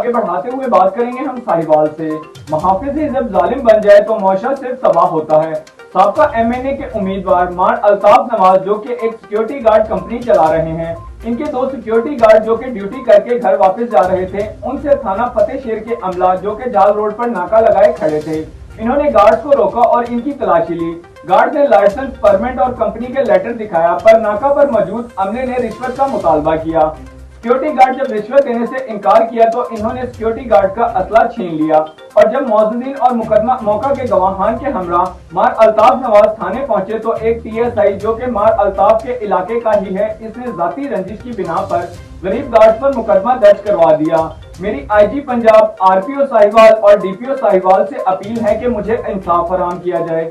آگے بڑھاتے ہوئے بات کریں گے ہم ساہیوال سے۔ محافظ ہی جب ظالم بن جائے تو معاشرہ صرف تباہ ہوتا ہے۔ سابقہ ایم این اے کے امیدوار مار الطاف نواز جو کہ ایک سیکیورٹی گارڈ کمپنی چلا رہے ہیں، ان کے 2 سیکیورٹی گارڈ جو کہ ڈیوٹی کر کے گھر واپس جا رہے تھے، ان سے تھانہ فتح شیر کے عملہ جو کہ جال روڈ پر ناکہ لگائے کھڑے تھے، انہوں نے گارڈز کو روکا اور ان کی تلاشی لی۔ گارڈ نے لائسنس، پرمٹ اور کمپنی کے لیٹر دکھایا، پر ناکہ پر موجود عملے نے رشوت کا مطالبہ کیا۔ سیکیورٹی گارڈ جب رشوت دینے سے انکار کیا تو انہوں نے سیکیورٹی گارڈ کا اسلحہ چھین لیا، اور جب معززین اور مقدمہ موقع کے گواہان کے ہمراہ مار الطاف نواز تھانے پہنچے تو ایک ٹی ایس آئی جو کہ مار الطاف کے علاقے کا ہی ہے، اس نے ذاتی رنجش کی بنا پر غریب گارڈ پر مقدمہ درج کروا دیا۔ میری آئی جی پنجاب، آر پی او ساہیوال اور ڈی پی او ساہیوال سے اپیل ہے کہ مجھے انصاف فراہم کیا جائے۔